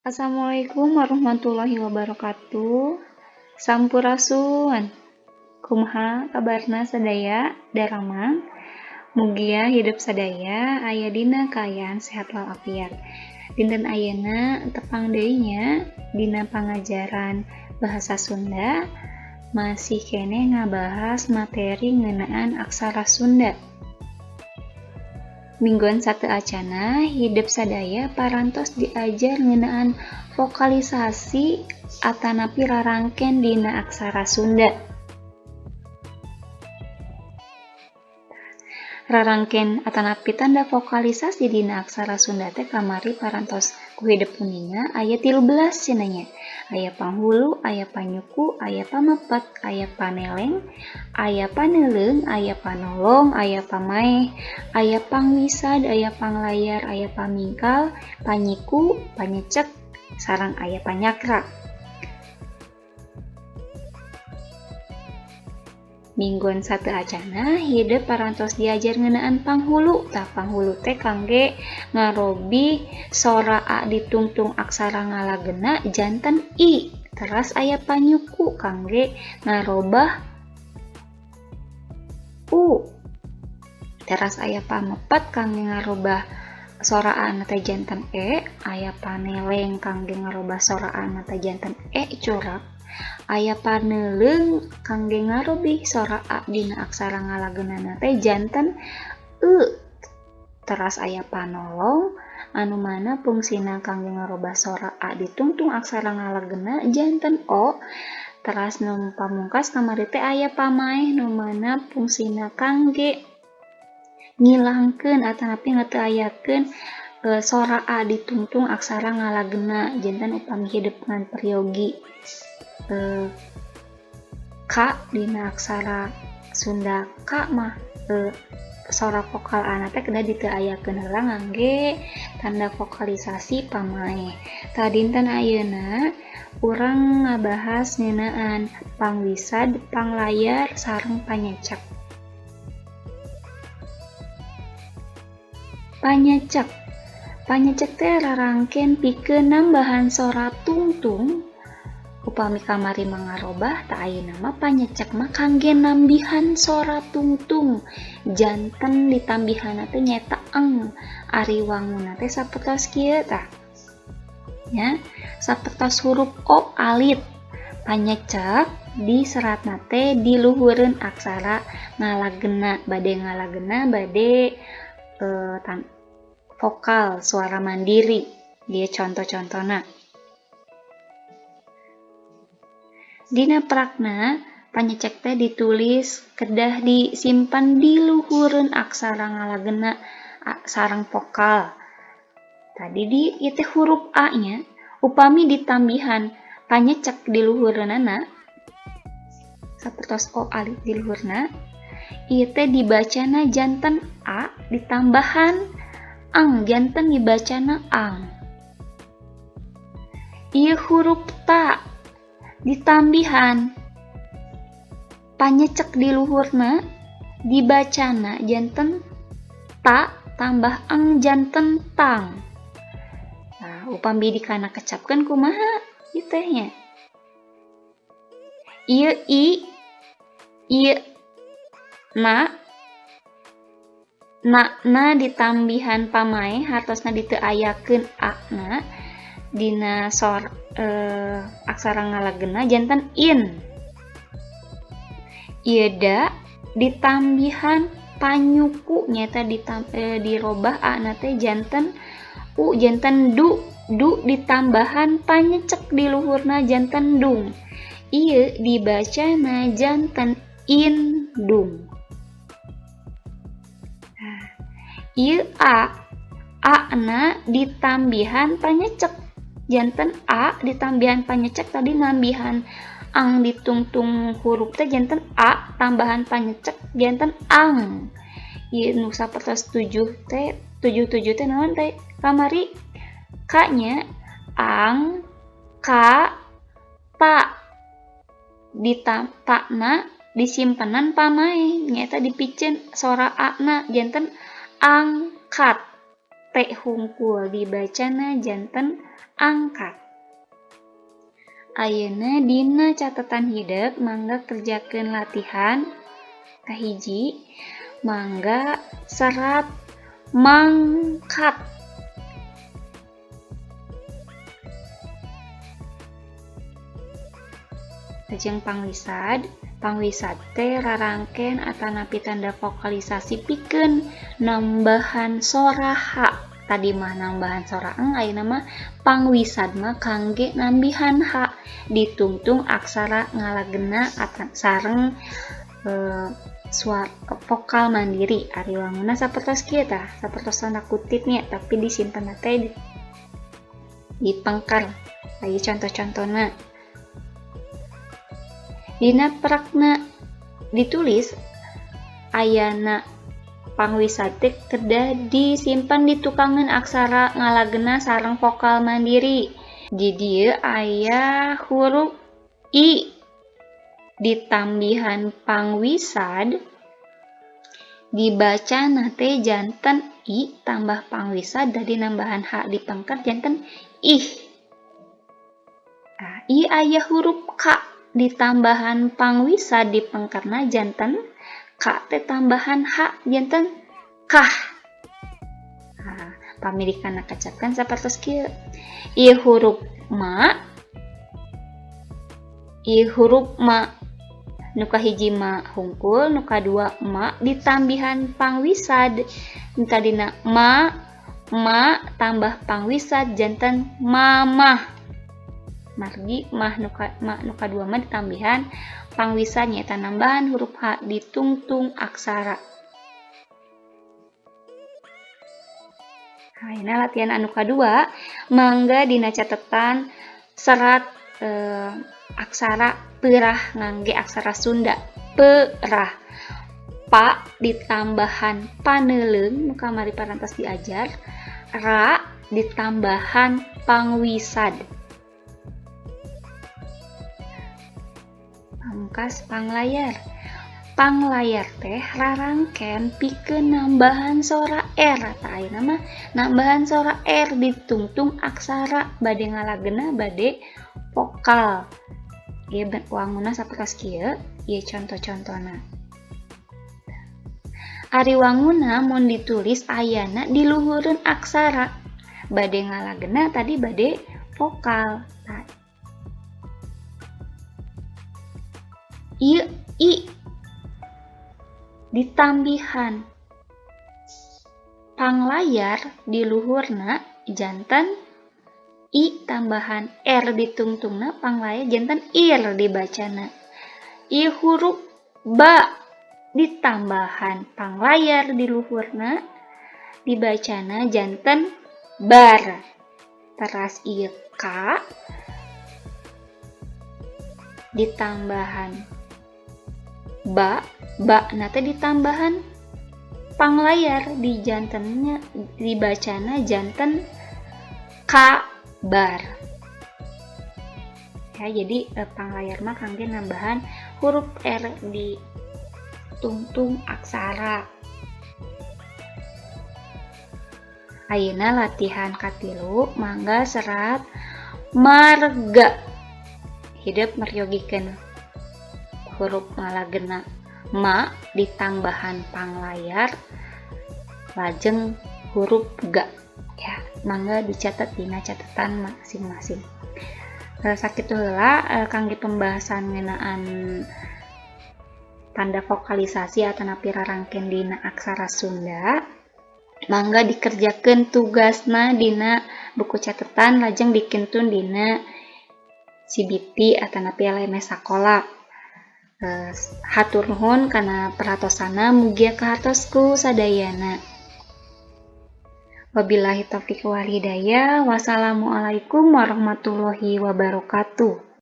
Assalamualaikum warahmatullahi wabarakatuh. Sampurasun. Kumaha kabarna sadaya daramang? Mugia hidup sadaya aya dina kaayaan sehat walafiat. Dinten ayeuna tepang deui nya dina pangajaran bahasa Sunda masih keneh ngabahas materi ngeunaan aksara Sunda. Mingguan satu acana hidup sadaya parantos diajar ngeunaan vokalisasi atanapi rarangken dina aksara Sunda. Rarangken atanapi tanda vokalisasi dina aksara Sunda teh kamari parantos ku hidup kuninga aya 13 cenanya. Aya panghulu, aya panyuku, aya pamepet, aya paneleng, aya paneuleung, aya panolong, aya pamaeh, aya pangwisad, aya panglayar, aya pamingkal, panyiku, panyecek, sareng aya panyakra. Mingguan satu acana hidup parantos diajar ngeunaan panghulu. Tah panghulu teh kangge ngarobi sora A ditungtung aksara ngalageuna janten I. Teras aya panyuku kangge ngarobah U. Teras aya pamepet kangge ngarobah sora A na teh janten E. Aya paneleng kangge ngarobah sora A na teh janten E curap. Aya paneuleung kangge ngarobih sora A dina aksara ngalageunana teh janten E. Teras aya panolong anu mana fungsina kangge ngarobah sora A ditungtung aksara ngalageuna janten O. Teras nu pamungkas kamari teh aya pamaeh nu mana fungsina kangge ngilangkeun atanapi ngateuayakeun sora A ditungtung aksara ngalageuna janten upami hidup ngan peryogi K dina aksara Sunda K mah sora vokal ana teh kedah diteuayakeun heula ngangge tanda vokalisasi pamaeh. Tah dinten ayeuna urang ngabahas ngeunaan pangwisad, panglayar, sareng panyecek. Panyecek teh rarangken pikeun nambahan sora tungtung. Upami kamari mangarobah tah ayeuna mah panyecek mah kangge nambihan sora tungtung. Janten ditambihanna teh nyaeta eng. Ari wangunna teh sapertos kieu tah. Nya, sapertos huruf O alit. Panyecek di seratna teh di luhureun aksara ngalageuna. Bade ngalageuna bade vokal suara mandiri. Dia contoh-contohna. Dina prakna panyecek teh ditulis kedah disimpan di luhureun aksara ngalageuna sareng vokal. Tadi di ieu teh huruf A nya upami ditambihan panyecek di luhureunana sapertos O alit di luhurna ieu teh dibacana janten A ditambahan ang janten dibacana ang. Ieu huruf Ta ditambihan panyecek di luhurna dibacana janten ta tambah ang janten tang. Nah, upami dikana kecapkeun kumaha ieu teh nya? Ieu I, ieu na ditambihan pamaeh hartosna diteuayakeun A na dina aksara ngalageuna janten in. Ieu da ditambihan panyuku nyaeta dirobah A na teh janten U janten du. Du ditambahan panyecek di luhurna janten dung. Ieu dibacana janten indung. Ieu A na ditambihan panyecek janten A ditambihan panyecek tadi nambihan ang ditungtung huruf teh janten A tambahan panyecek janten ang. Ieu nu sapertos 7 teh naon teh kamari K nya ang ka ta takna disimpenan pamaeh nyaeta dipikeun sora A na janten angkat. T hungkul dibacana janten angkat. Ayeuna dina catatan hidup mangga kerjakeun latihan kahiji mangga serat mangkat. Lajeng pangwisad teh rarangken atanapi tanda vokalisasi pikeun nambahan sora H. Tadi mah nambahan sora eng, ayeuna mah pangwisad mah kangge nambihan H ditungtung aksara ngalagena sareng suara vokal mandiri. Ari wangunna sapertos kieu tah, sapertos tanda kutipnya tapi disimpen teh di pangkar. Aya contoh-contohna. Dina prakna ditulis ayana pangwisad teh kedah disimpan di tukangan aksara ngalagena sareng vokal mandiri. Di dieu aya huruf I ditambihan pangwisad dibacana teh janten I tambah pangwisad dan dinambahan H di pangker janten ih. Nah, I aya huruf K ditambahan pangwisad di pangkerna janten K teh tambahan H janten kah. Nah, pamilikanna kacapkan sapertos kieu. I huruf ma nu kahiji ma hungkul, nu kadua ma ditambihan pangwisad. Tadina ma tambah pangwisad janten mamah. Margi mah nu kadua mah ditambihan pangwisad nyaeta nambahan huruf H ditungtung aksara. Ayeuna latihan anu kadua mangga dina catetan serat aksara peurah ngangge aksara Sunda peurah. Pa ditambahan paneuleung nu kamari parantos diajar, ra ditambahan pangwisad. Pamungkas panglayar. Panglayar teh rarangken pikeun nambahan sora R. Tah ayeuna mah nambahan sora R ditungtung aksara bade ngalagena bade vokal. Ieu wangunna sapertos kieu, ieu contoh-contohna. Ari wangunna mun ditulis ayana di luhureun aksara bade ngalagena tadi bade vokal. Nah, ieu I ditambihan panglayar di luhurna janten I tambahan R ditungtungna panglayar janten ir dibacana. I huruf ba ditambahan panglayar di luhurna dibacana janten bar. Teras ieu K ditambahan ba nate ditambahan panglayar di jantennya dibacana janten kabar. Ya, jadi panglayar mah kangge nambahan huruf R di tungtung aksara. Ayeuna latihan katilu mangga serat marga. Hidup meryogikeun huruf ngalagena ma ditambahan panglayar lajeng huruf ga. Ya, mangga dicatat dina catatan masing-masing. Sakitu heula kangge pembahasan ngeunaan tanda vokalisasi atanapi rarangken dina aksara Sunda. Mangga dikerjakeun tugasna dina buku catatan lajeng dikintun dina CBP atanapi LMS sakola. Hatur nuhun kana perhatosana mugia kahartosku sadayana. Wabillahi taufiq wal hidayah. Wassalamualaikum warahmatullahi wabarakatuh.